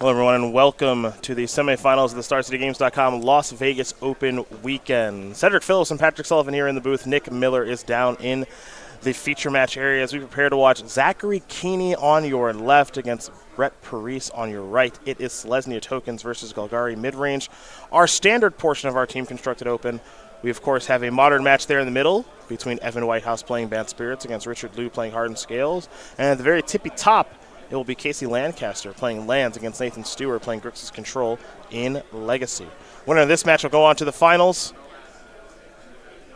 Hello, everyone, and welcome to the semifinals of the StarCityGames.com Las Vegas Open Weekend. Cedric Phillips and Patrick Sullivan here in the booth. Nick Miller is down in the feature match area as we prepare to watch Zachary Keaney on your left against Brett Parise on your right. It is Selesnya Tokens versus Golgari Midrange. Our standard portion of our Team Constructed Open. We, of course, have a modern match there in the middle between Evan Whitehouse playing Bad Spirits against Richard Liu playing Hardened Scales. And at the very tippy top, it will be Casey Lancaster playing Lands against Nathan Steuer playing Grixis Control in Legacy. Winner of this match will go on to the finals.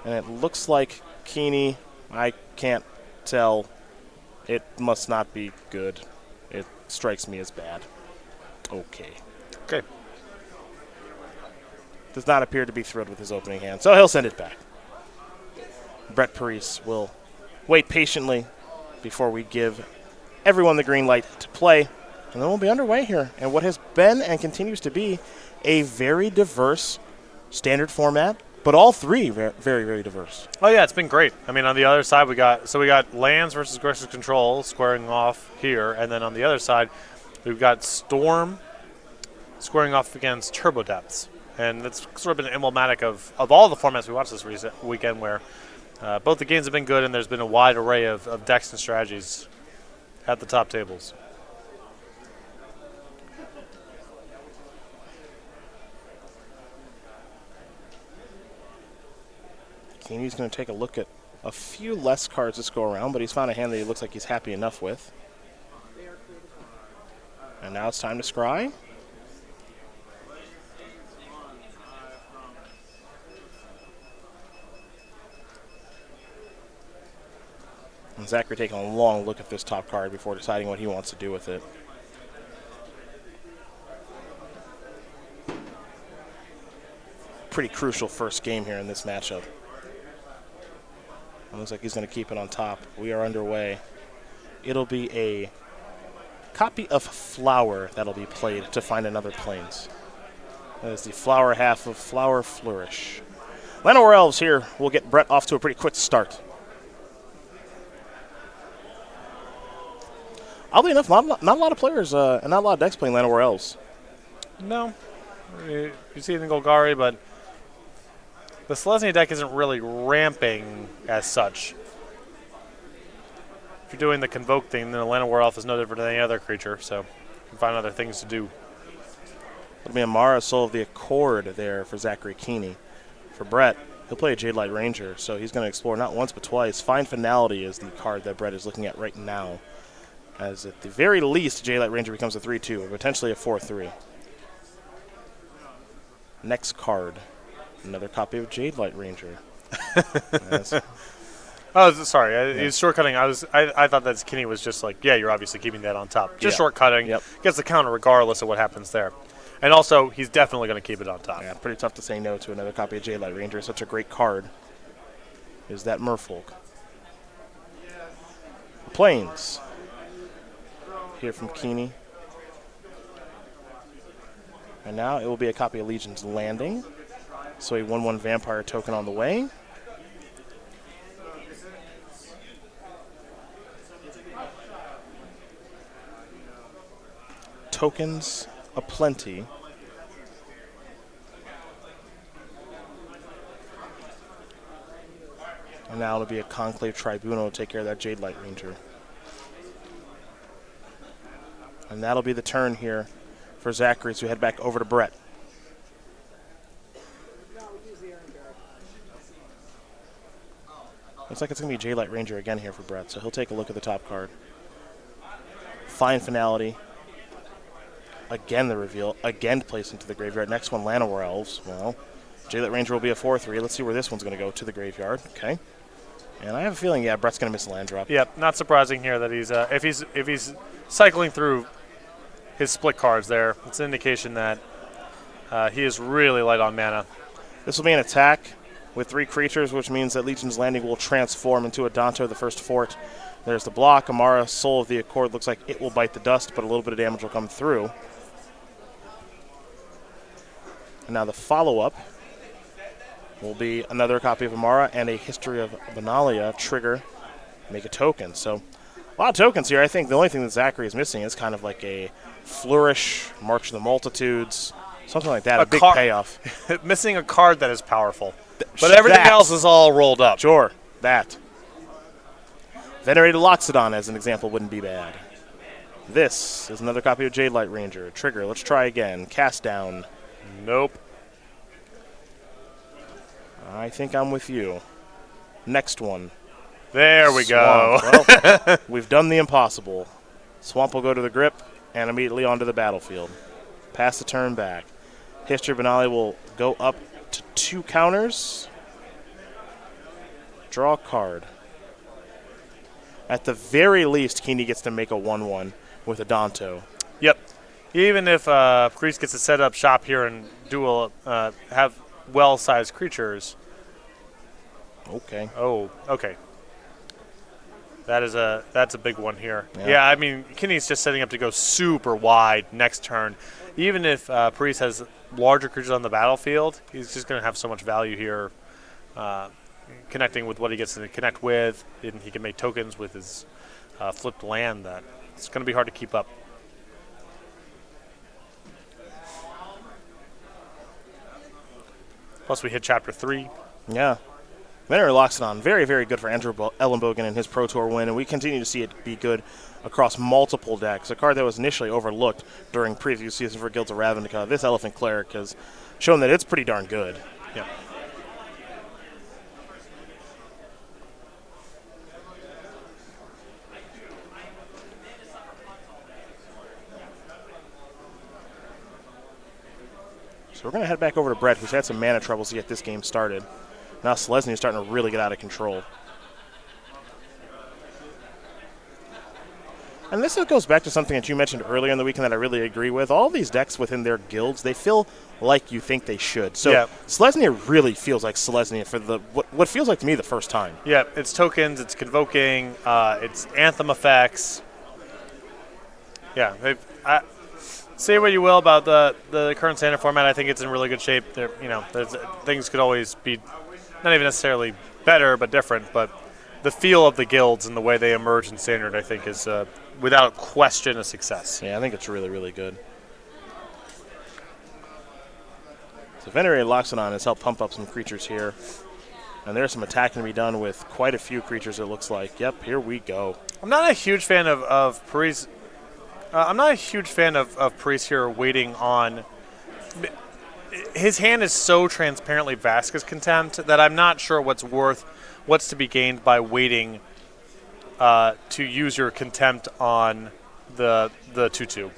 And it looks like Keaney, I can't tell. It must not be good. It strikes me as bad. Okay. Does not appear to be thrilled with his opening hand, so he'll send it back. Brett Parise will wait patiently before we give everyone the green light to play, and then we'll be underway here. And what has been and continues to be a very diverse standard format, but all three very, very diverse. Oh yeah, it's been great. I mean, on the other side we got Lands versus Grixis Control squaring off here, and then on the other side we've got Storm squaring off against Turbo Depths. And it's sort of been emblematic of all the formats we watched this weekend where both the games have been good and there's been a wide array of decks and strategies at the top tables. Keaney's going to take a look at a few less cards this go around, but he's found a hand that he looks like he's happy enough with. And now it's time to scry. And Zachary taking a long look at this top card before deciding what he wants to do with it. Pretty crucial first game here in this matchup. It looks like he's going to keep it on top. We are underway. It'll be a copy of Flower that'll be played to find another Plains. That is the Flower half of Flower Flourish. Llanowar Elves here will get Brett off to a pretty quick start. Oddly enough, not a lot of players and not a lot of decks playing Llanowar Elves. No. You see it in Golgari, but the Selesnya deck isn't really ramping as such. If you're doing the Convoke thing, then the Llanowar Elf is no different than any other creature, so you can find other things to do. It'll be Amara, Soul of the Accord there for Zachary Keaney. For Brett, he'll play a Jade Light Ranger, so he's going to explore not once but twice. Find Finality is the card that Brett is looking at right now. As at the very least, Jade Light Ranger becomes a 3-2, or potentially a 4-3. Next card, another copy of Jade Light Ranger. Oh, sorry. He's shortcutting. I thought that Keaney was just like, yeah, you're obviously keeping that on top. Just shortcutting. Yep. Gets the counter regardless of what happens there. And also, he's definitely going to keep it on top. Yeah, pretty tough to say no to another copy of Jade Light Ranger. Such a great card. Is that Merfolk. Plains. Here from Keaney. And now it will be a copy of Legion's Landing. So a 1/1 Vampire token on the way. Tokens aplenty. And now it'll be a Conclave Tribunal to take care of that Jade Light Ranger. And that'll be the turn here for Zachary as we head back over to Brett. Looks like it's going to be Jade Light Ranger again here for Brett, so he'll take a look at the top card. Find Finality. Again the reveal. Again placed into the graveyard. Next one, Llanowar Elves. Well, Jade Light Ranger will be a 4-3. Let's see where this one's going to go, to the graveyard. Okay. And I have a feeling, yeah, Brett's going to miss a land drop. Yep, not surprising here that he's if he's cycling through his split cards there, it's an indication that he is really light on mana. This will be an attack with 3 creatures, which means that Legion's Landing will transform into a Danto, the first fort. There's the block. Amara, Soul of the Accord, looks like it will bite the dust, but a little bit of damage will come through. And now the follow-up will be another copy of Amara and a History of Benalia trigger, make a token. So A lot of tokens here. I think the only thing that Zachary is missing is kind of like a flourish, March of the Multitudes, something like that, a big payoff. Missing a card that is powerful. But everything else is all rolled up. Sure, that. Venerated Loxodon, as an example, wouldn't be bad. This is another copy of Jade Light Ranger. Trigger, let's try again. Cast down. Nope. I think I'm with you. Next one. There we go. Well, we've done the impossible. Swamp will go to the grip and immediately onto the battlefield. Pass the turn back. History Banale will go up to 2 counters. Draw a card. At the very least, Keaney gets to make a 1-1 with a Danto. Yep. Even if Parise gets to set up shop here and have well-sized creatures. Okay. Oh, okay. That's a big one here. Yeah, I mean, Keaney's just setting up to go super wide next turn. Even if Parise has larger creatures on the battlefield, he's just going to have so much value here, connecting with what he gets to connect with, and he can make tokens with his flipped land that it's going to be hard to keep up. Plus, we hit Chapter 3. Yeah. Venerated Loxodon, very, very good for Andrew Ellenbogen in his Pro Tour win, and we continue to see it be good across multiple decks. A card that was initially overlooked during preview season for Guilds of Ravnica. This Elephant Cleric has shown that it's pretty darn good. Yeah. So we're going to head back over to Brett, who's had some mana troubles to get this game started. Now Selesny is starting to really get out of control. And this goes back to something that you mentioned earlier in the weekend that I really agree with. All these decks within their guilds, they feel like you think they should. So Selesny really feels like Selesny for what feels like to me the first time. Yeah, it's tokens, it's convoking, it's anthem effects. Yeah, say what you will about the current standard format. I think it's in really good shape. Things could always be not even necessarily better, but different. But the feel of the guilds and the way they emerge in standard, I think, is without question a success. Yeah, I think it's really, really good. So Venerated Loxodon has helped pump up some creatures here. And there's some attacking to be done with quite a few creatures, it looks like. Yep, here we go. I'm not a huge fan of Parise. I'm not a huge fan of Parise here waiting on. His hand is so transparently Vasquez Contempt that I'm not sure what's to be gained by waiting to use your Contempt on the 2/2.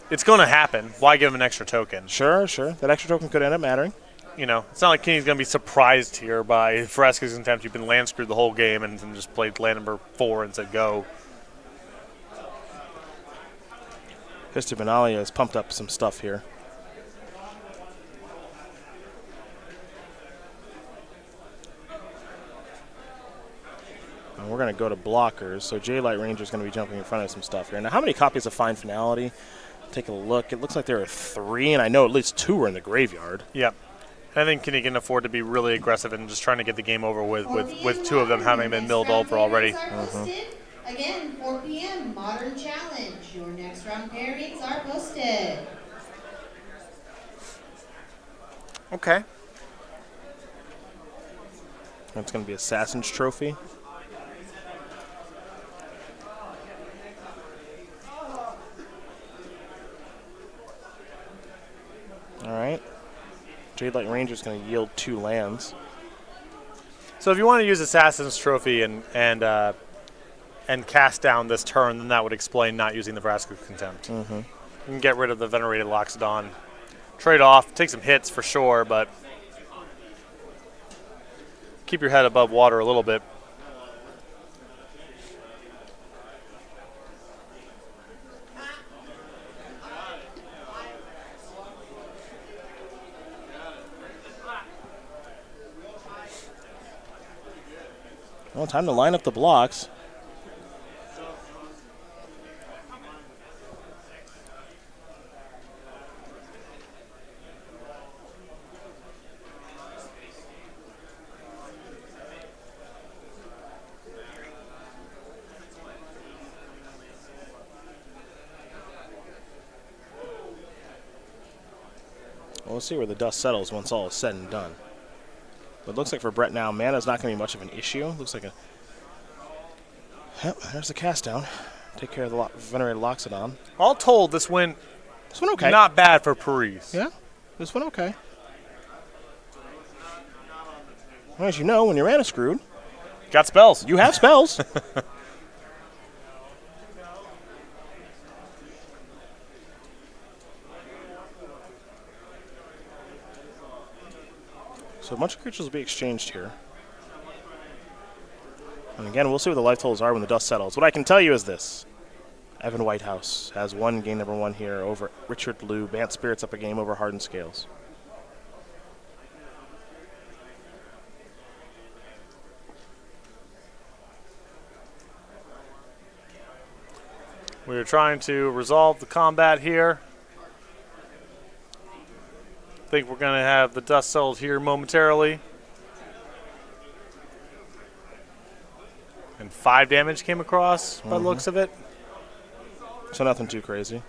It's going to happen. Why give him an extra token? Sure. That extra token could end up mattering. It's not like Keaney's going to be surprised here by Vasquez Contempt. You've been land screwed the whole game and just played land number 4 and said go. History Banale has pumped up some stuff here. And we're going to go to blockers. So Jade Light Ranger is going to be jumping in front of some stuff here. Now, how many copies of Fine Finality? Take a look. It looks like there are 3, and I know at least 2 are in the graveyard. Yep. I think Keaney can afford to be really aggressive and just trying to get the game over with 2 of them having been milled over already. Again, 4 p.m. Modern Challenge. Your next round pairings are posted. Okay. That's going to be Assassin's Trophy. All right. Jade Light Ranger is going to yield 2 lands. So if you want to use Assassin's Trophy and cast down this turn, then that would explain not using the Vasquez Contempt. Mm-hmm. You can get rid of the Venerated Loxodon. Trade off, take some hits for sure, but keep your head above water a little bit. Well, time to line up the blocks. Well, we'll see where the dust settles once all is said and done. But it looks like for Brett now, mana's not going to be much of an issue. Looks like a... Yep, there's the cast down. Take care of the Venerated Loxodon. All told, this went okay. Not bad for Parise. Yeah, this went okay. Well, as you know, when you're mana screwed, got spells. You have spells. So a bunch of creatures will be exchanged here. And again, we'll see what the life totals are when the dust settles. What I can tell you is this. Evan Whitehouse has won game number 1 here over Richard Liu. Bant Spirits up a game over Hardened Scales. We are trying to resolve the combat here. I think we're going to have the dust settled here momentarily. And 5 damage came across by the looks of it. So nothing too crazy.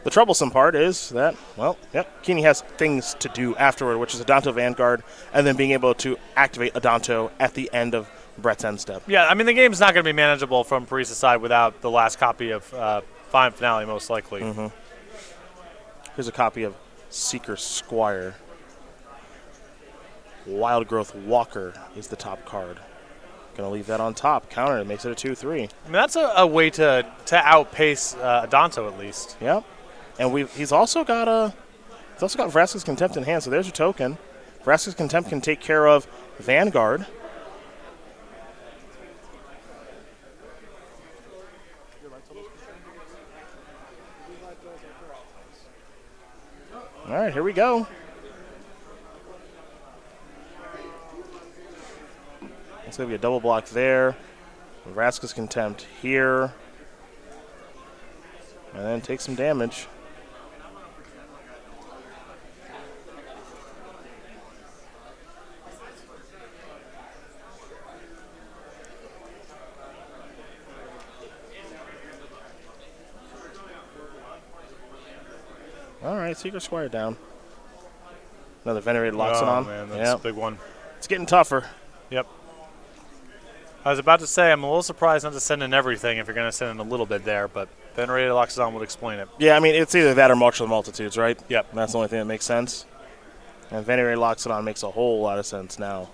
The troublesome part is that, well, yep, Keaney has things to do afterward, which is Adanto Vanguard, and then being able to activate Adanto at the end of Brett's end step. Yeah, I mean, the game's not going to be manageable from Parise's side without the last copy of Fine Finale, most likely. Here's a copy of Seeker Squire. Wild Growth Walker is the top card. Going to leave that on top. Counter, it makes it a 2-3. I mean, that's a way to outpace Adanto at least. Yep. And he's also got Vraska's Contempt in hand, so there's your token. Vraska's Contempt can take care of Vanguard. All right, here we go. It's going to be a double block there. Vraska's Contempt here. And then take some damage. All right, Secret Squire down. Another Venerated Loxodon. Oh, man, that's a big one. It's getting tougher. Yep. I was about to say, I'm a little surprised not to send in everything if you're going to send in a little bit there, but Venerated Loxodon would explain it. Yeah, I mean, it's either that or March of the Multitudes, right? Yep. That's the only thing that makes sense. And Venerated Loxodon makes a whole lot of sense now.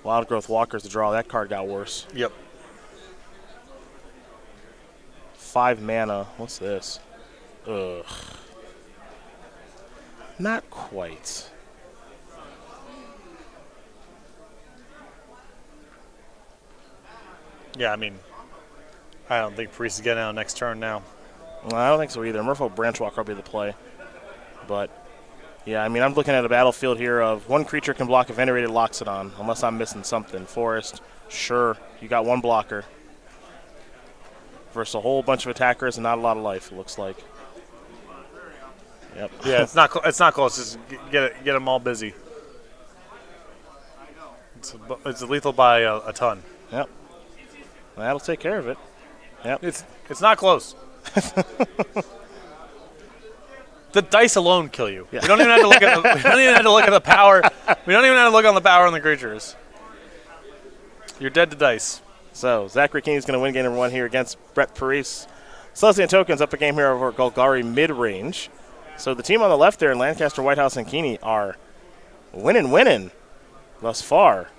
Wild Growth Walker's the draw. That card got worse. Yep. 5 mana. What's this? Ugh. Not quite. Yeah, I mean, I don't think Parise is getting out next turn now. Well, I don't think so either. Merfolk Branchwalker will be the play. But, yeah, I mean, I'm looking at a battlefield here of 1 creature can block a Venerated Loxodon, unless I'm missing something. Forest, sure, you got 1 blocker. Versus a whole bunch of attackers and not a lot of life, it looks like. Yep. Yeah, it's not close. Just get them all busy. It's lethal by a ton. Yep. That'll take care of it. Yep. It's not close. The dice alone kill you. Yeah. We don't even have to look at we don't even have to look at the power. We don't even have to look on the power on the creatures. You're dead to dice. So Zachary Keaney's going to win game number 1 here against Brett Parise. Celestian Tokens up a game here over Golgari mid-range. So the team on the left there in Lancaster, Whitehouse, and Keaney are winning thus far.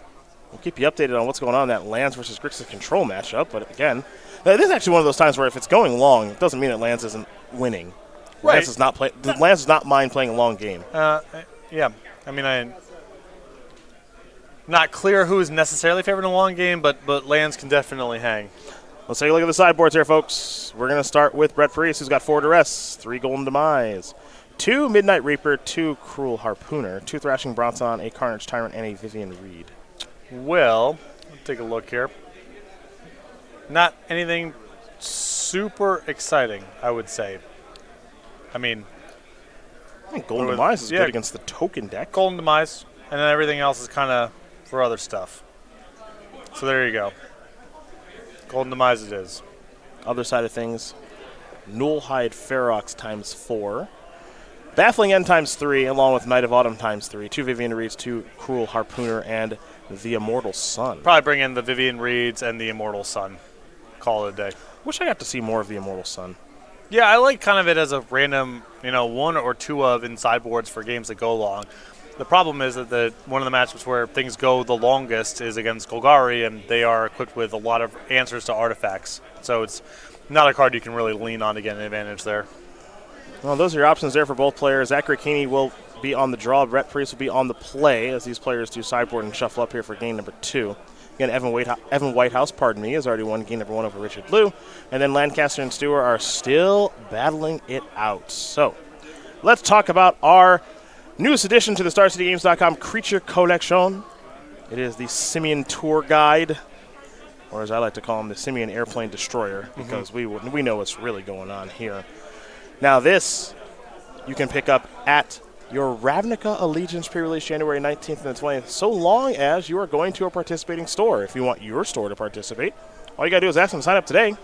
We'll keep you updated on what's going on in that Lands versus Grixis Control matchup. But again, this is actually one of those times where if it's going long, it doesn't mean that Lands isn't winning. Right. Lands does not mind playing a long game. Yeah. I mean, I'm not clear who is necessarily favoring a long game, but Lands can definitely hang. Let's take a look at the sideboards here, folks. We're going to start with Brett Parise, who's got 4 Duress, 3 Golden Demise, 2 Midnight Reaper, 2 Cruel Harpooner, 2 Thrashing Bronzon, a Carnage Tyrant, and a Vivian Reed. Well, let's take a look here. Not anything super exciting, I would say. I mean, I think Golden Demise is good against the token deck. Golden Demise, and then everything else is kind of for other stuff. So there you go. Golden Demise it is. Other side of things, Nullhide Ferox ×4. Baffling End ×3, along with Knight of Autumn ×3. 2 Vivian Reeds, 2 Cruel Harpooner, and the Immortal Sun. Probably bring in the Vivian Reeds and the Immortal Sun. Call it a day. Wish I got to see more of the Immortal Sun. Yeah, I like kind of it as a random, 1 or 2 of in sideboards for games that go long. The problem is that one of the matchups where things go the longest is against Golgari, and they are equipped with a lot of answers to artifacts. So it's not a card you can really lean on to get an advantage there. Well, those are your options there for both players. Keaney will be on the draw. Brett Parise will be on the play as these players do sideboard and shuffle up here for game number 2. Again, Evan Whitehouse, has already won game number 1 over Richard Liu. And then Lancaster and Steuer are still battling it out. So let's talk about our newest addition to the StarCityGames.com Creature Collection. It is the Simian Tour Guide, or as I like to call him, the Simian Airplane Destroyer, because we know what's really going on here. Now this you can pick up at your Ravnica Allegiance pre-release January 19th and the 20th, so long as you are going to a participating store. If you want your store to participate, all you got to do is ask them to sign up today.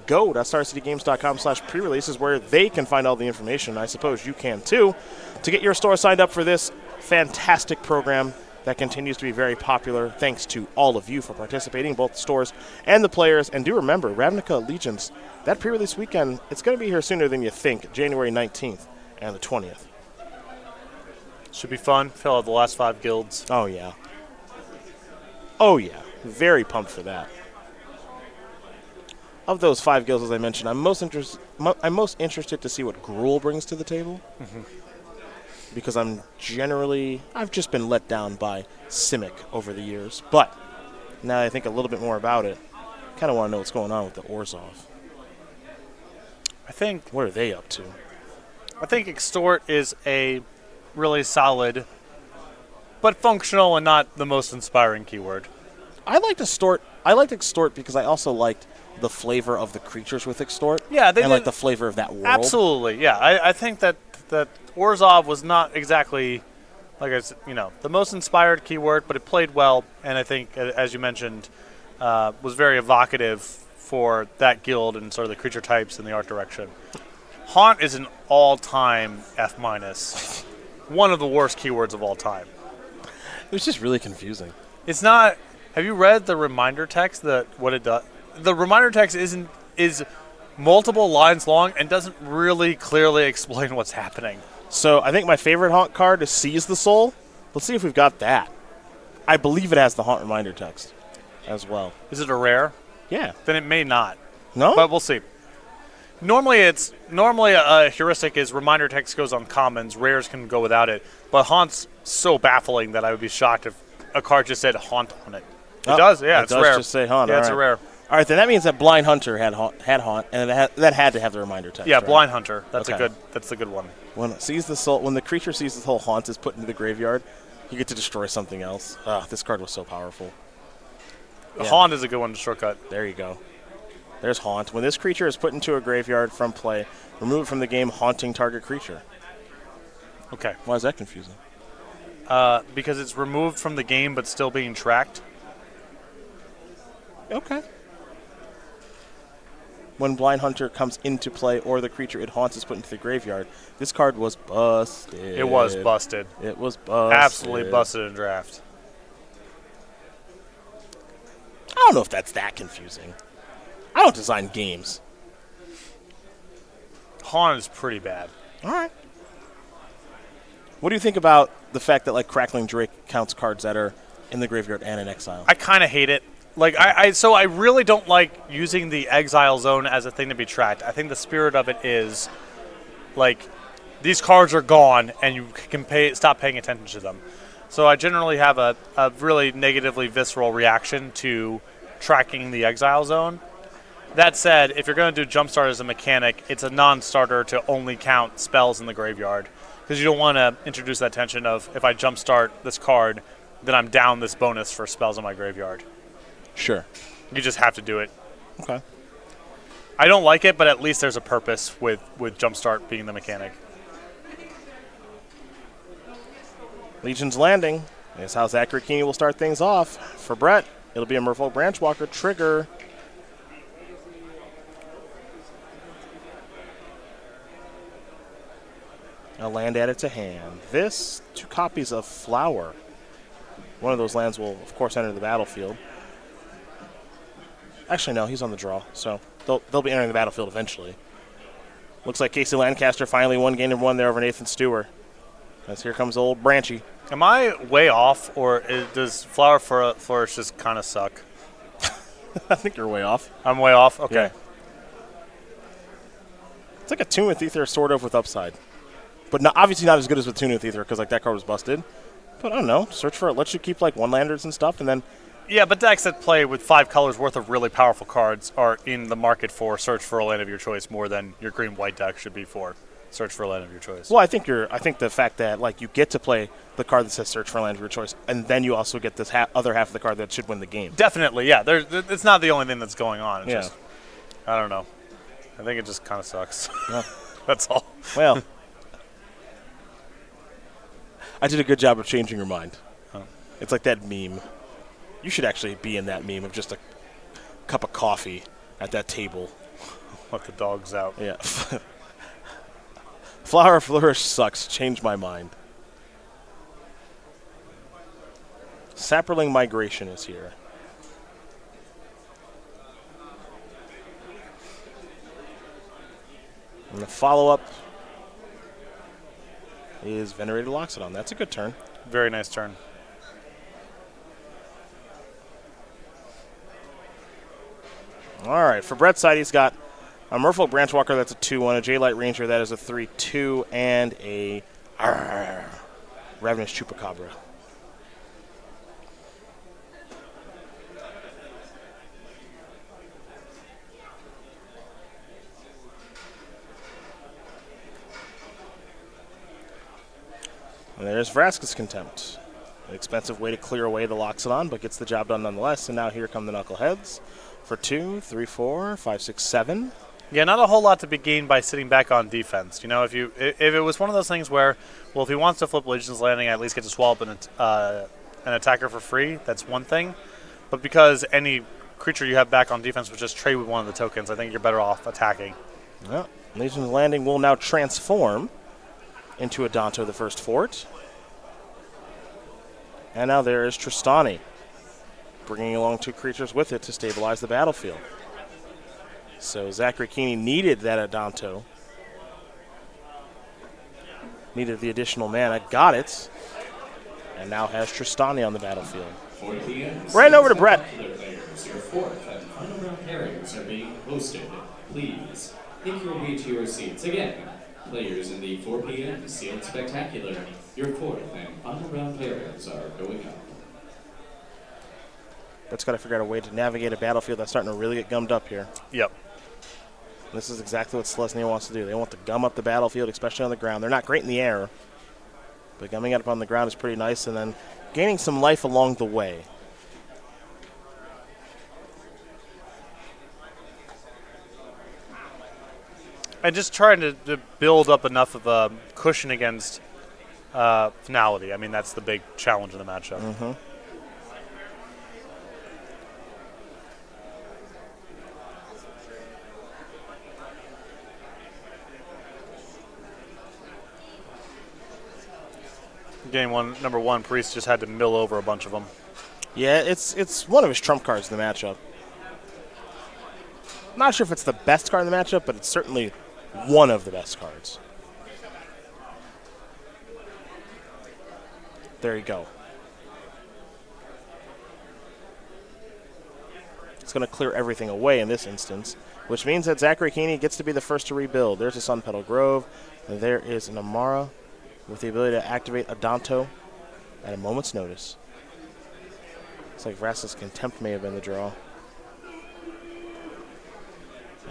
Go to StarCityGames.com/pre-release is where they can find all the information. I suppose you can too, to get your store signed up for this fantastic program that continues to be very popular. Thanks to all of you for participating, both the stores and the players. And do remember, Ravnica Allegiance, that pre-release weekend, it's going to be here sooner than you think, January 19th and the 20th. Should be fun. Fill out the last 5 guilds. Oh, yeah. Oh, yeah. Very pumped for that. Of those 5 guilds, as I mentioned, I'm most interested to see what Gruul brings to the table. Because I've just been let down by Simic over the years. But now that I think a little bit more about it, I kind of want to know what's going on with the Orzhov. What are they up to? I think Extort is a really solid, but functional and not the most inspiring keyword. I liked Extort because I also liked the flavor of the creatures with Extort. Yeah, and like the flavor of that world. Absolutely, yeah. I think that Orzhov was not exactly, like I said, the most inspired keyword, but it played well, and I think, as you mentioned, was very evocative for that guild and sort of the creature types and the art direction. Haunt is an all-time F-. One of the worst keywords of all time. It was just really confusing. It's not. Have you read the reminder text? What it does? The reminder text is multiple lines long and doesn't really clearly explain what's happening. So I think my favorite Haunt card is Seize the Soul. Let's see if we've got that. I believe it has the Haunt reminder text as well. Is it a rare? Yeah. Then it may not. No? But we'll see. Normally a heuristic is reminder text goes on commons, rares can go without it. But Haunt's so baffling that I would be shocked if a card just said Haunt on it. It does, yeah, it's rare. It does just say Haunt. Yeah, it's a rare. All right, then that means that Blind Hunter had Haunt, and that had to have the reminder text. Yeah, right? Blind Hunter. That's okay. That's the good one. When the creature sees the whole Haunt is put into the graveyard, you get to destroy something else. This card was so powerful. Yeah. Haunt is a good one to shortcut. There you go. There's Haunt. When this creature is put into a graveyard from play, remove it from the game, haunting target creature. Okay. Why is that confusing? Because it's removed from the game but still being tracked. Okay. When Blind Hunter comes into play or the creature it haunts is put into the graveyard, this card was busted. It was busted. It was busted. Absolutely busted in draft. I don't know if that's that confusing. I don't design games. Haunt is pretty bad. All right. What do you think about the fact that like Crackling Drake counts cards that are in the graveyard and in exile? I kind of hate it. Like I really don't like using the exile zone as a thing to be tracked. I think the spirit of it is like these cards are gone and you can stop paying attention to them. So I generally have a really negatively visceral reaction to tracking the exile zone. That said, if you're going to do Jumpstart as a mechanic, it's a non-starter to only count spells in the graveyard. Because you don't want to introduce that tension of, if I Jumpstart this card, then I'm down this bonus for spells in my graveyard. Sure. You just have to do it. Okay. I don't like it, but at least there's a purpose with Jumpstart being the mechanic. Legion's Landing. This is how Keaney will start things off. For Brett, it'll be a Merfolk Branchwalker trigger. A land added to hand. This, 2 copies of Flower. One of those lands will, of course, enter the battlefield. Actually, no, he's on the draw, so they'll be entering the battlefield eventually. Looks like Casey Lancaster finally won game number 1 there over Nathan Steuer. As here comes old Branchy. Am I way off, or does Flower Flourish just kind of suck? I think you're way off. I'm way off? Okay. Yeah. It's like a Tune with Ether sort of with upside. But obviously not as good as with Tune with Ether because like that card was busted. But I don't know. Search for it. Lets you keep like 1-landers and stuff and then... Yeah, but decks that play with 5 colors worth of really powerful cards are in the market for search for a land of your choice more than your green-white deck should be for search for a land of your choice. Well, I think the fact that like you get to play the card that says search for a land of your choice, and then you also get this other half of the card that should win the game. Definitely, yeah. It's not the only thing that's going on. It's yeah. just, I don't know. I think it just kind of sucks. Yeah. That's all. Well, I did a good job of changing your mind. Huh. It's like that meme. You should actually be in that meme of just a cup of coffee at that table. Let the dogs out. Yeah. Flower Flourish sucks. Change my mind. Sapperling Migration is here. And the follow-up is Venerated Loxodon. That's a good turn. Very nice turn. All right, for Brett's side, he's got a Merfolk Branchwalker, that's a 2-1, a J-Light Ranger, that is a 3-2, and a Ravenous Chupacabra. And there's Vraska's Contempt. An expensive way to clear away the Loxodon, but gets the job done nonetheless. And now here come the Knuckleheads for 2, 3, 4, 5, 6, 7. Yeah, not a whole lot to be gained by sitting back on defense. You know, if it was one of those things where, well, if he wants to flip Legion's Landing, I at least get to swap an attacker for free, that's one thing. But because any creature you have back on defense would just trade with one of the tokens, I think you're better off attacking. Well, Legion's Landing will now transform into Adanto, the first fort. And now there is Tristani, bringing along 2 creatures with it to stabilize the battlefield. So Zachary Keaney needed that Adanto. Needed the additional mana, got it, and now has Tristani on the battlefield. Right over to Brett. Your 4th and final round pairings are being hosted. Please make your way to your seats. Again, players in the 4 p.m. Sealed Spectacular, your 4th and final round pairings are going up. Brett's got to figure out a way to navigate a battlefield that's starting to really get gummed up here. Yep. This is exactly what Selesnya wants to do. They want to gum up the battlefield, especially on the ground. They're not great in the air, but gumming it up on the ground is pretty nice, and then gaining some life along the way. And just trying to build up enough of a cushion against finality. I mean, that's the big challenge in the matchup. Mm-hmm. Game number one, Parise just had to mill over a bunch of them. Yeah, it's one of his trump cards in the matchup. Not sure if it's the best card in the matchup, but it's certainly one of the best cards. There you go. It's going to clear everything away in this instance, which means that Zachary Keaney gets to be the first to rebuild. There's a Sun Petal Grove, and there is an Amara with the ability to activate Adanto at a moment's notice. Looks like Vraska's Contempt may have been the draw.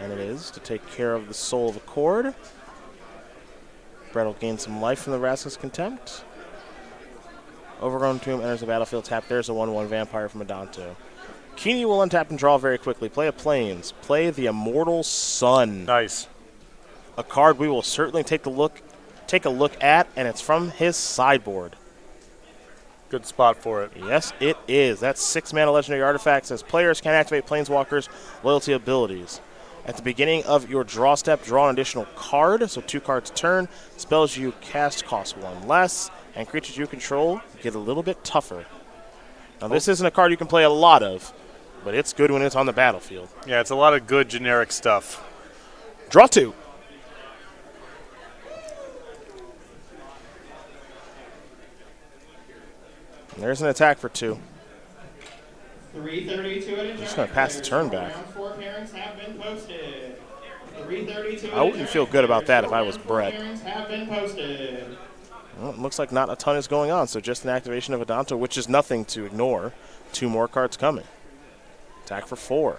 And it is to take care of the Soul of Accord. Brett will gain some life from the Vraska's Contempt. Overgrown Tomb enters the battlefield tap. There's a 1/1 Vampire from Adanto. Keaney will untap and draw very quickly. Play a Plains. Play the Immortal Sun. Nice. A card we will certainly take a look at, and it's from his sideboard. Good spot for it. Yes, it is. That's 6 mana legendary artifacts. As players can activate Planeswalkers' loyalty abilities. At the beginning of your draw step, draw an additional card, so 2 cards a turn. Spells you cast cost 1 less, and creatures you control get a little bit tougher. Now, this isn't a card you can play a lot of, but it's good when it's on the battlefield. Yeah, it's a lot of good generic stuff. Draw 2. And there's an attack for 2. 332 at Just going to pass the turn back. Round 4 pairings have been posted. 332 I wouldn't feel good about that if I was Brett. pairings have been posted. Well, it looks like not a ton is going on, so just an activation of Adanto, which is nothing to ignore. 2 more cards coming. Attack for 4.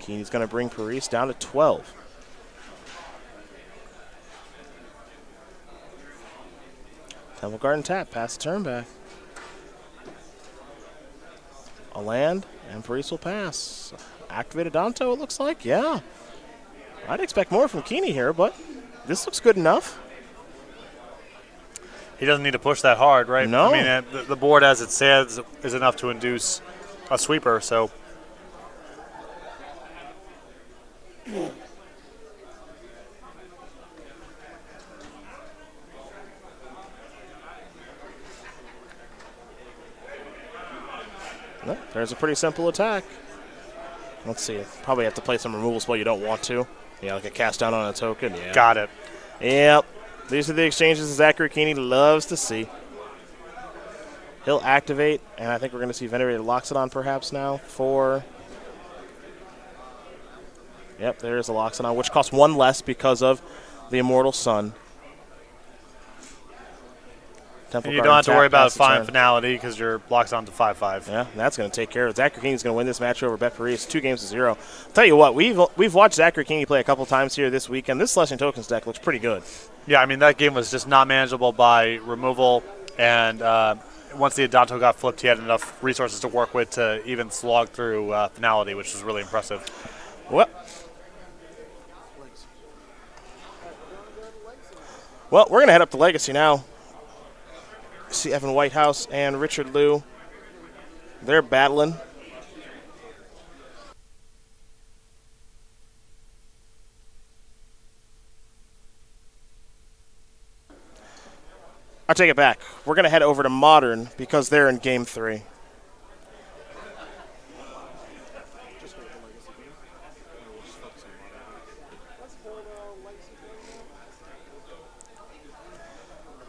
Keaney's going to bring Parise down to 12. Temple Garden tap, pass the turn back. A land, and Parise will pass. Activate Adanto, it looks like, yeah. I'd expect more from Keaney here, but this looks good enough. He doesn't need to push that hard, right? No. I mean, the board as it stands is enough to induce a sweeper, so. No, there's a pretty simple attack. Let's see. Probably have to play some removal spell you don't want to. Yeah, like a cast down on a token. Yeah. Got it. Yep. These are the exchanges Zachary Keaney loves to see. He'll activate, and I think we're going to see Venerated Loxodon perhaps now for. Yep, there's a Loxodon, which costs 1 less because of the Immortal Sun. And you don't have to worry about fine finality because you're locked on to 5/5. Yeah, that's going to take care of it. Zachary Keaney's going to win this match over Bet Parise, 2-0. I'll tell you what, we've watched Zachary Keaney play a couple times here this weekend. This Celestial Tokens deck looks pretty good. Yeah, I mean, that game was just not manageable by removal, and once the Adanto got flipped, he had enough resources to work with to even slog through finality, which was really impressive. Well, we're going to head up to Legacy now. See Evan Whitehouse and Richard Liu. They're battling. I take it back. We're going to head over to Modern because they're in Game 3.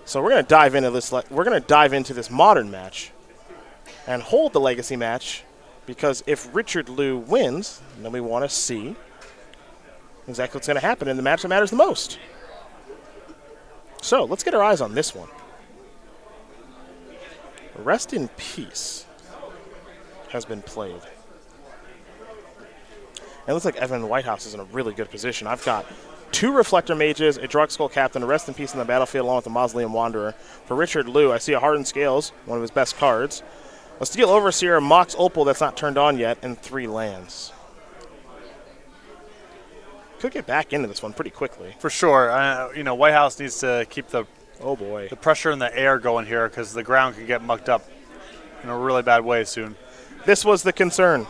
So we're going to dive into this. We're going to dive into this Modern match and hold the Legacy match because if Richard Liu wins, then we want to see exactly what's going to happen in the match that matters the most. So let's get our eyes on this one. Rest in Peace has been played. It looks like Evan Whitehouse is in a really good position. I've got 2 Reflector Mages, a Drugskull Captain, a Rest in Peace in the battlefield, along with the Mausoleum Wanderer. For Richard Liu, I see a Hardened Scales, one of his best cards. A Steel Overseer, a Mox Opal that's not turned on yet, and 3 lands. Could get back into this one pretty quickly. For sure. Whitehouse needs to keep the pressure in the air going here because the ground can get mucked up in a really bad way soon. This was the concern.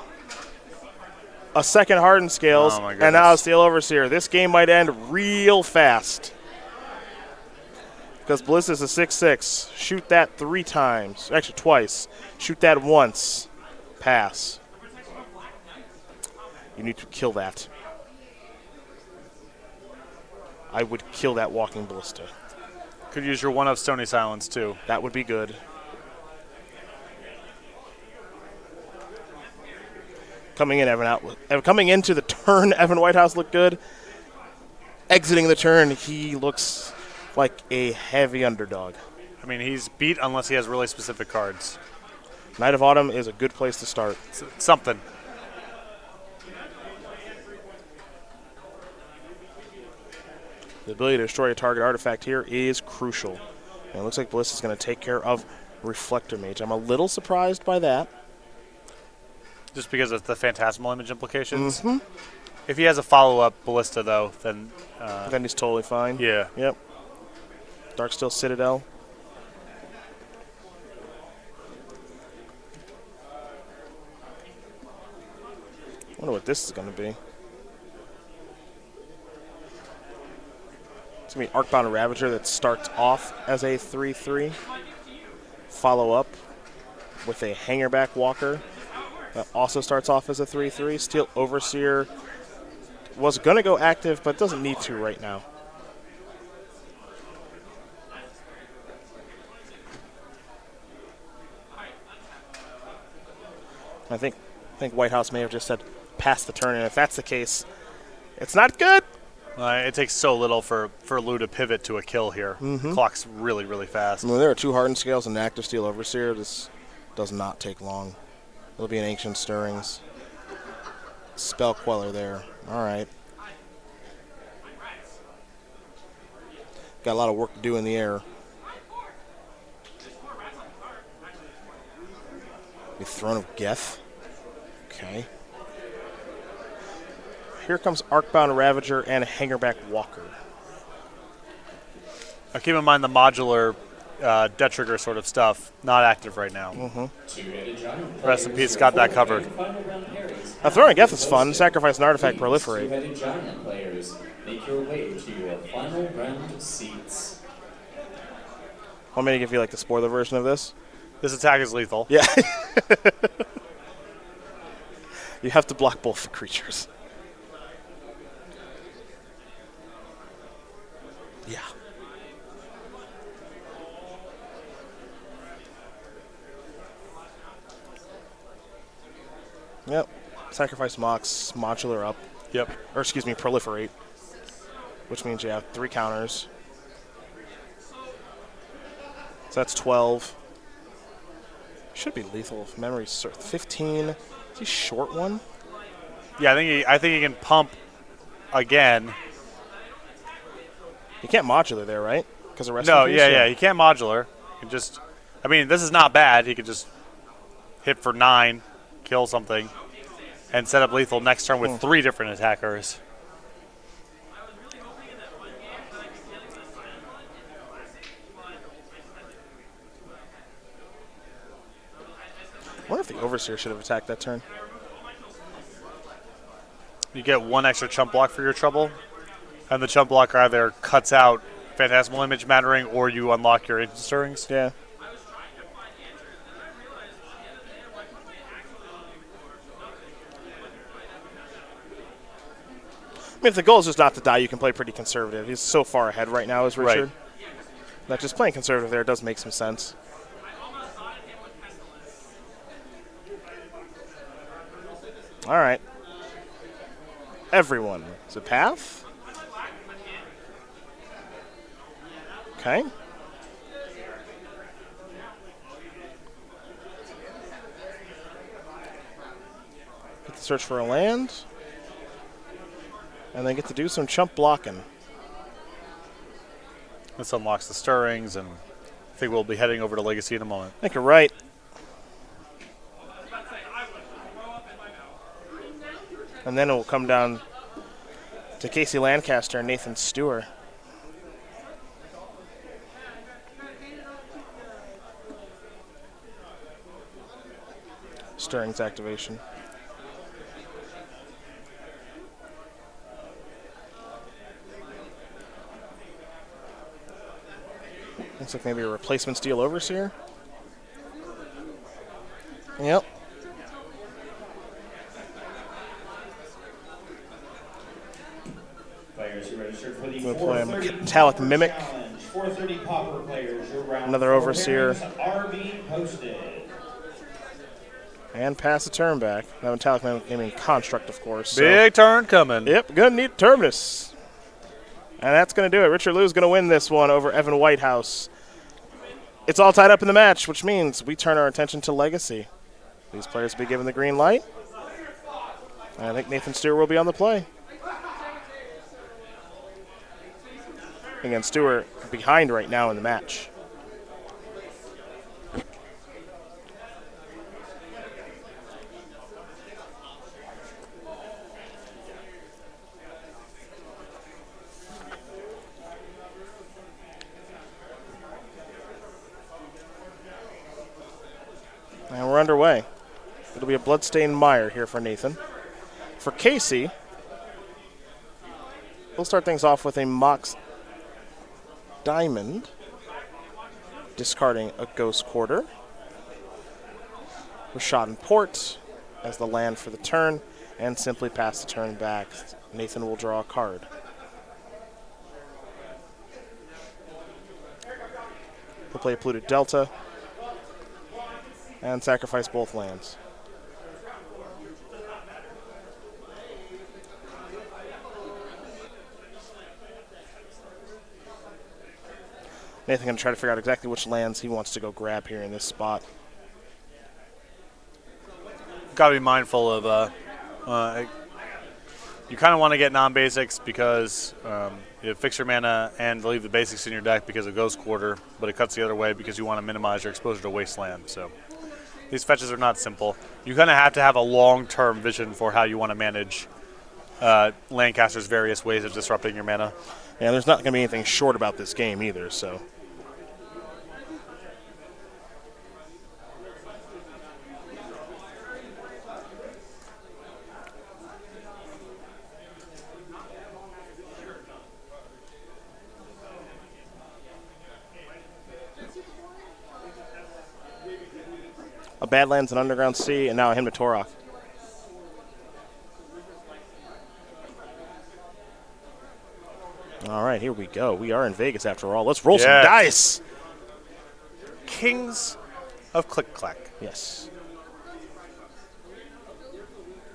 A second Hardened Scales, and now a Steel Overseer. This game might end real fast. Because Bliss is a 6/6. Shoot that 3 times. Actually, twice. Shoot that once. Pass. You need to kill that. I would kill that Walking Ballista. Could use your 1 of Stony Silence, too. That would be good. Coming into the turn, Evan Whitehouse looked good. Exiting the turn, he looks like a heavy underdog. I mean, he's beat unless he has really specific cards. Knight of Autumn is a good place to start. It's something. The ability to destroy a target artifact here is crucial. And it looks like Bliss is going to take care of Reflector Mage. I'm a little surprised by that. Just because of the Phantasmal Image implications? Mm-hmm. If he has a follow-up Ballista, though, then he's totally fine. Yeah. Yep. Darksteel Citadel. I wonder what this is going to be. It's going to be Arcbound Ravager that starts off as a 3-3. Follow up with a Hangerback Walker that also starts off as a 3-3. Steel Overseer was going to go active, but doesn't need to right now. I think Whitehouse may have just said pass the turn, and if that's the case, it's not good. It takes so little for Lou to pivot to a kill here. Clock's really, really fast. When there are 2 Hardened Scales and an active Steel Overseer, this does not take long. It'll be an Ancient Stirrings. Spell Queller there. All right. Got a lot of work to do in the air. The Throne of Geth. Okay. Here comes Arcbound Ravager and Hangerback Walker. Now keep in mind the modular death trigger sort of stuff, not active right now. Rest in peace, got that covered. A Throne of Geth is fun. Sacrifice an artifact, proliferate. Two-headed giant players, make your way to your final round of seats. Want me to give you like the spoiler version of this? This attack is lethal. Yeah. You have to block both the creatures. Yeah. Yep. Sacrifice Mox, modular up. Yep. Or excuse me, proliferate. Which means you have 3 counters. So that's 12. Should be lethal if memory serves. 15. Is he short one? Yeah, I think he can pump again. You can't modular there, right? Because of rest. No, yeah, he can't modular. He can just, I mean, this is not bad. He could just hit for 9, kill something, and set up lethal next turn with 3 different attackers. I wonder if the Overseer should have attacked that turn. You get 1 extra chump block for your trouble, and the chump block either cuts out Phantasmal Image Mattering or you unlock your Ancient Stirrings. Yeah. I mean, if the goal is just not to die, you can play pretty conservative. He's so far ahead right now, is Richard. Right. That just playing conservative there does make some sense. All right. Everyone. Is it path? Okay. Get to search for a land. And then get to do some chump blocking. This unlocks the Stirrings, and I think we'll be heading over to Legacy in a moment. I think you're right. And then it will come down to Casey Lancaster and Nathan Steuer. Stirrings activation. Looks like maybe a replacement Steel Overseer. Yep. Players who registered for the We'll play a 4:30 Metallic Mimic. Challenge. 4:30 Pauper players, your round Another 4 Overseer. pairings are being posted. And pass the turn back. That Metallic Mimic gaming construct, of course. So. Big turn coming. Yep, gonna need Terminus. And that's gonna do it. Richard Lou's gonna win this one over Evan Whitehouse. It's all tied up in the match, which means we turn our attention to Legacy. These players will be given the green light. And I think Nathan Steuer will be on the play. Again, Steuer behind right now in the match. And we're underway. It'll be a bloodstained mire here for Nathan. For Casey, we'll start things off with a Mox diamond, discarding a ghost quarter. Rashad and Port as the land for the turn, and simply pass the turn back. Nathan will draw a card. He'll play a Polluted Delta and sacrifice both lands. Nathan going to try to figure out exactly which lands he wants to go grab here in this spot. Got to be mindful of you kind of want to get non-basics because you fix your mana and leave the basics in your deck because of Ghost Quarter, but it cuts the other way because you want to minimize your exposure to Wasteland. So these fetches are not simple. You kind of have to have a long-term vision for how you want to manage Lancaster's various ways of disrupting your mana. Yeah, there's not going to be anything short about this game either, so. A Badlands, an Underground Sea, and now a Hymn to Torok. All right, here we go. We are in Vegas after all. Let's roll some dice. Kings of Click Clack. Yes.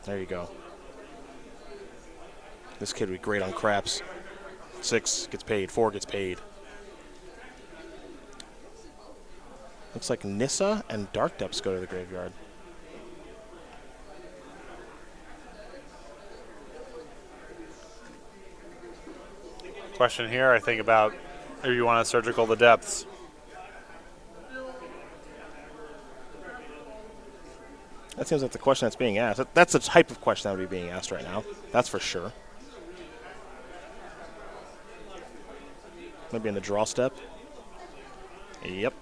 There you go. This kid would be great on craps. 6 gets paid, 4 gets paid. Looks like Nissa and Dark Depths go to the graveyard. Question here, I think about if you want to surgical the depths. That seems like the question that's being asked. That's the type of question that would be being asked right now. That's for sure. Maybe in the draw step. Yep.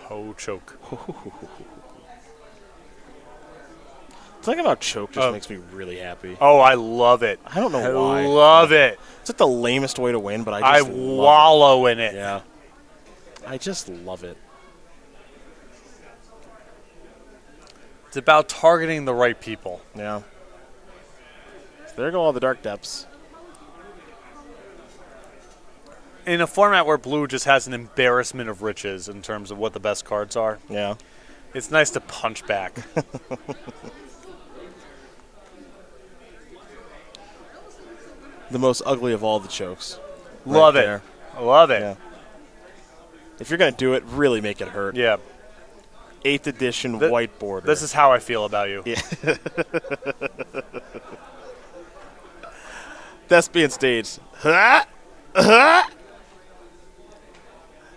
Oh, choke. Talking about choke just makes me really happy. Oh, I love it. I don't know why. I love it. It's like the lamest way to win, but I I just love wallow in it. Yeah. I just love it. It's about targeting the right people. Yeah. So there go all the Dark Depths. In a format where blue just has an embarrassment of riches in terms of what the best cards are, Yeah. it's nice to punch back. The most ugly of all the chokes. Love Right it. there. Love it. Yeah. If you're going to do it, really make it hurt. Yeah. 8th edition white border. This is how I feel about you. Yeah. That's being staged.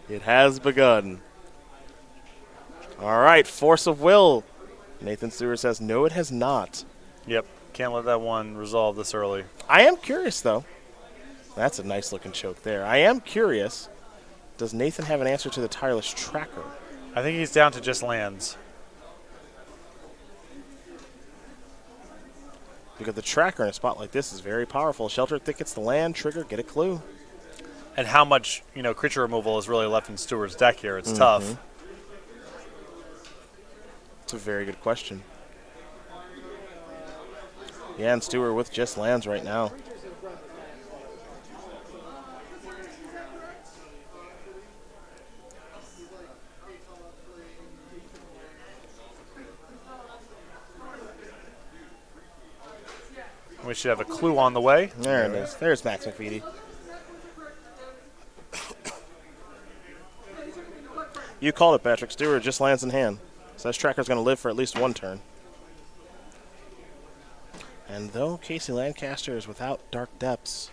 It has begun. All right, Force of Will. Nathan Steuer says, no, it has not. Yep. Can't let that one resolve this early. I am curious, though. That's a nice-looking choke there. I am curious. Does Nathan have an answer to the Tireless Tracker? I think he's down to just lands. Because the tracker in a spot like this is very powerful. Shelter Thickets the land, trigger, get a clue. And how much, creature removal is really left in Stewart's deck here. It's tough. It's a very good question. Yeah, and Steuer with just lands right now. We should have a clue on the way. There it is. There's Max McFeedy. You called it, Patrick. Steuer just lands in hand. So this tracker's going to live for at least one turn. And though Casey Lancaster is without Dark Depths,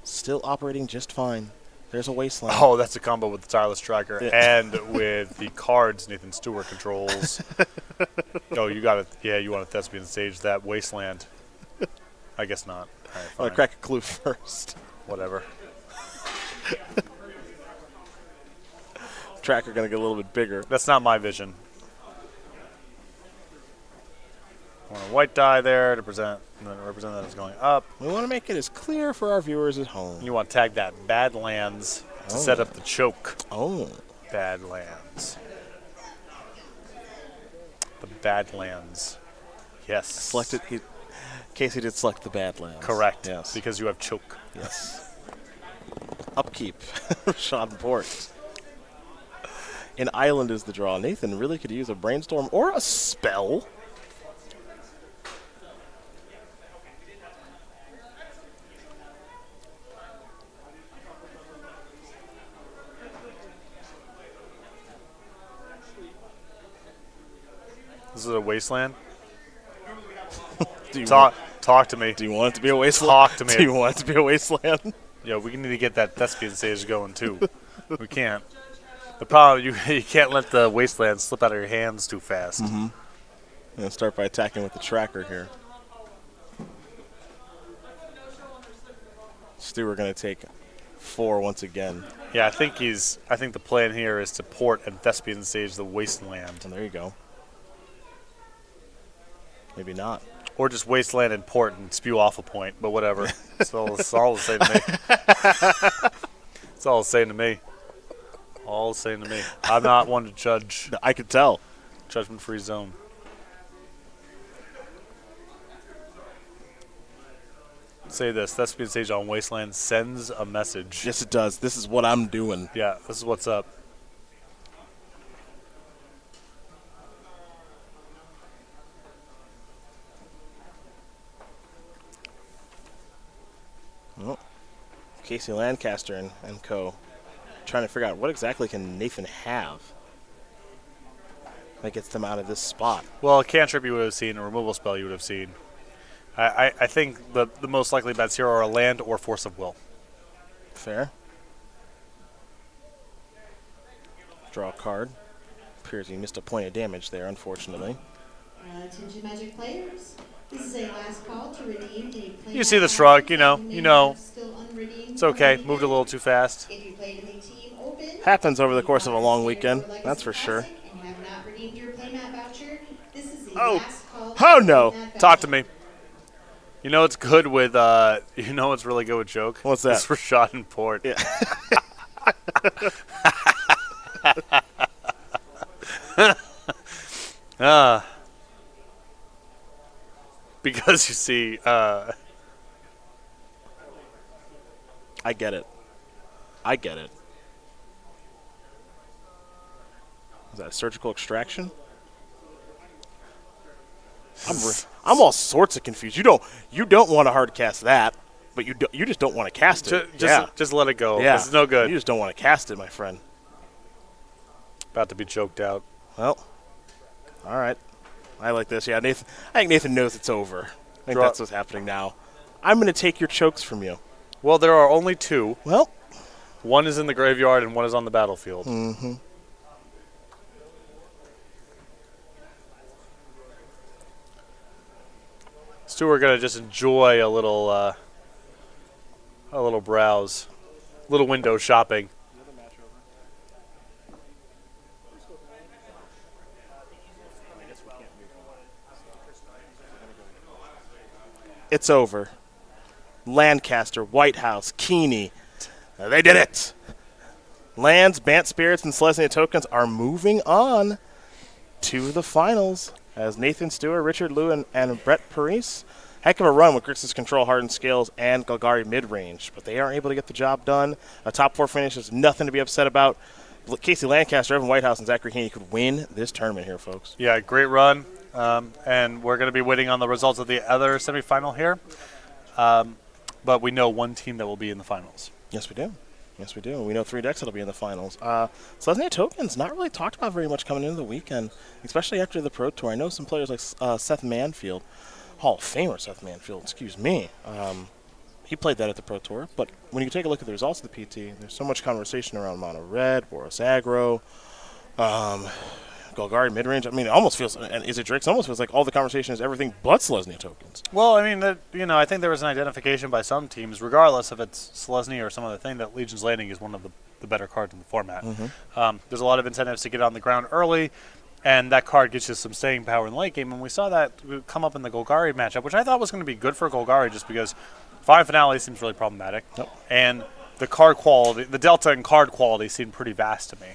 still operating just fine. There's a Wasteland. Oh, that's a combo with the Tireless Tracker and with the cards Nathan Steuer controls. Oh, you got it. Yeah, you want a Thespian stage that Wasteland. I guess not. All right, I'll fine. crack a clue first. Whatever. Tracker going to get a little bit bigger. That's not my vision. want a white die there to represent that it's going up. We want to make it as clear for our viewers at home. You want to tag that Badlands to set up the choke. Oh. Badlands. The Badlands. Yes. Selected. Casey did select the Badlands. Correct. Yes. Because you have choke. Yes. Upkeep. Sean Port. An island is the draw. Nathan really could use a brainstorm or a spell. This is a wasteland. Talk to me. Do you want it to be a wasteland? Talk to me. Do you want it to be a wasteland? Yeah, we need to get that thespian stage going too. We can't. The problem, you can't let the wasteland slip out of your hands too fast. Mm-hmm. I'm going to start by attacking with the tracker here. Steuer going to take 4 once again. Yeah, I think the plan here is to port and thespian stage the wasteland. And there you go. Maybe not. Or just wasteland and port and spew off a point, but whatever. It's all the same to me. It's all the same to me. All the same to me. I'm not one to judge. I could tell. Judgment-free zone. Say this. Thespian stage on wasteland sends a message. Yes, it does. This is what I'm doing. Yeah, this is what's up. Well, Casey Lancaster and co. Trying to figure out what exactly can Nathan have that gets them out of this spot. Well, a cantrip you would have seen, a removal spell you would have seen. I think the most likely bets here are a land or force of will. Fair. Draw a card. Appears he missed a point of damage there, unfortunately. Attention Magic players. This is a last call to redeem any play. You see the shrug, you know. Still unredeemed. It's okay. Moved a little too fast. If you played in a team open, Happens over the course of a long weekend, that's for sure. and have not redeemed your playmat voucher, this is the Oh. last call to Oh, redeem no. that Talk to voucher. me. You know what's good with you know what's really good with joke? What's that? It's Rashad and Port. Yeah. Because you see, I get it. I get it. Is that a surgical extraction? I'm all sorts of confused. You don't want to hard cast that, but you just don't want to cast it. just let it go. Yeah. This is no good. You just don't want to cast it, my friend. About to be choked out. Well, all right. I like this. Yeah, Nathan. I think Nathan knows it's over. I think Draw. that's what's happening now. I'm going to take your chokes from you. Well, there are only 2. Well, One is in the graveyard and one is on the battlefield. mm-hmm. So we're gonna just enjoy a little browse, little window shopping. It's over. Lancaster, Whitehouse, Keaney. They did it. Lands, Bant Spirits, and Selesnya Tokens are moving on to the finals as Nathan Steuer, Richard Liu, and Brett Parise. Heck of a run with Grixis Control, Hardened Scales, and Golgari mid-range, but they aren't able to get the job done. A top 4 finish is nothing to be upset about. Casey Lancaster, Evan Whitehouse, and Zachary Keaney could win this tournament here, folks. Yeah, great run. And we're going to be waiting on the results of the other semifinal here. But we know one team that will be in the finals. Yes, we do. Yes, we do. We know 3 decks that'll be in the finals. Selesnya Tokens, not really talked about very much coming into the weekend, especially after the Pro Tour. I know some players like Seth Manfield, Hall of Famer Seth Manfield, excuse me. He played that at the Pro Tour. But when you take a look at the results of the PT, there's so much conversation around Mono Red, Boros Aggro, Golgari midrange. I mean, it almost feels, and Is It Drix? It almost feels like all the conversation is everything but Selesnya Tokens. Well, I mean, I think there was an identification by some teams, regardless if it's Selesnya or some other thing, that Legion's Landing is one of the better cards in the format. Mm-hmm. There's a lot of incentives to get on the ground early and that card gets you some staying power in the late game. And we saw that come up in the Golgari matchup, which I thought was going to be good for Golgari just because 5 Finale seems really problematic. Yep. And the card quality, the delta in card quality seemed pretty vast to me.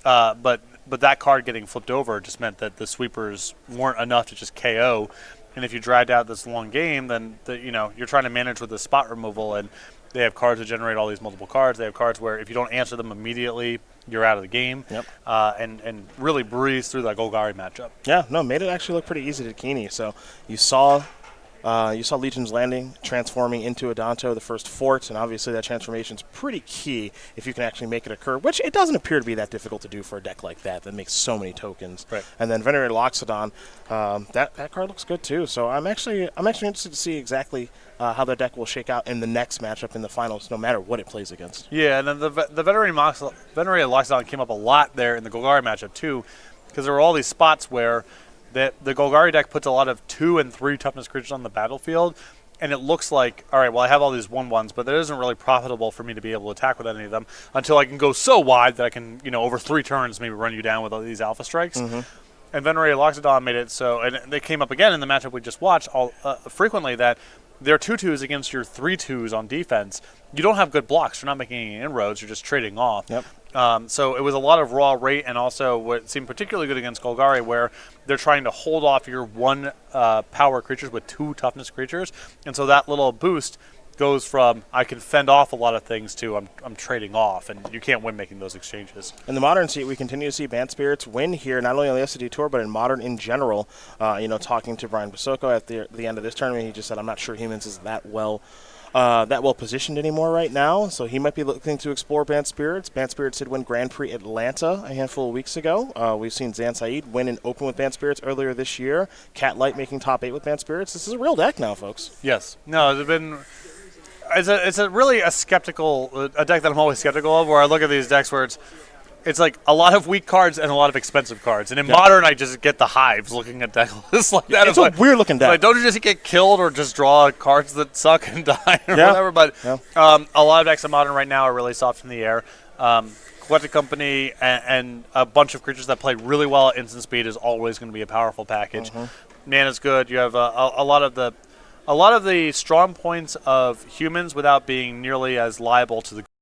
But that card getting flipped over just meant that the sweepers weren't enough to just KO. And if you dragged out this long game, then you're trying to manage with the spot removal, and they have cards that generate all these multiple cards. They have cards where if you don't answer them immediately, you're out of the game. Yep. And really breeze through that Golgari matchup. Yeah, no, made it actually look pretty easy to Keaney. So you saw Legion's Landing transforming into Adanto, the first fort, and obviously that transformation is pretty key if you can actually make it occur, which it doesn't appear to be that difficult to do for a deck like that makes so many tokens. Right. And then Venerated Loxodon, that card looks good too. So I'm actually interested to see exactly how the deck will shake out in the next matchup in the finals, no matter what it plays against. Yeah, and then the Venerated Loxodon came up a lot there in the Golgari matchup too, because there were all these spots where the Golgari deck puts a lot of 2 and 3 toughness creatures on the battlefield, and it looks like, all right, well, I have all these 1/1s, but that isn't really profitable for me to be able to attack with any of them until I can go so wide that I can, over 3 turns, maybe run you down with all these alpha strikes. Mm-hmm. And Venerated Loxodon made it so, and they came up again in the matchup we just watched frequently, that their 2/2s against your 3/2s on defense, you don't have good blocks. You're not making any inroads. You're just trading off. Yep. So it was a lot of raw rate, and also what seemed particularly good against Golgari, where they're trying to hold off your 1 power creatures with 2 toughness creatures. And so that little boost goes from I can fend off a lot of things to I'm trading off, and you can't win making those exchanges. In the Modern seat, we continue to see Bant Spirits win here, not only on the SCG Tour, but in Modern in general. Talking to Brian Basoko at the end of this tournament, he just said, I'm not sure Humans is that well positioned anymore right now, so he might be looking to explore Bant Spirits. Bant Spirits did win Grand Prix Atlanta a handful of weeks ago. We've seen Zan Saeed win an Open with Bant Spirits earlier this year. Cat Light making top 8 with Bant Spirits. This is a real deck now, folks. Yes. No, it's been... It's really a deck that I'm always skeptical of, where I look at these decks where it's like a lot of weak cards and a lot of expensive cards. And in Modern, I just get the hives looking at deck lists like that. It's a weird looking deck. Like, don't you just get killed or just draw cards that suck and die or whatever? But a lot of decks in Modern right now are really soft in the air. Collected Company and a bunch of creatures that play really well at instant speed is always going to be a powerful package. Mana's good. You have a lot of the strong points of Humans without being nearly as liable to the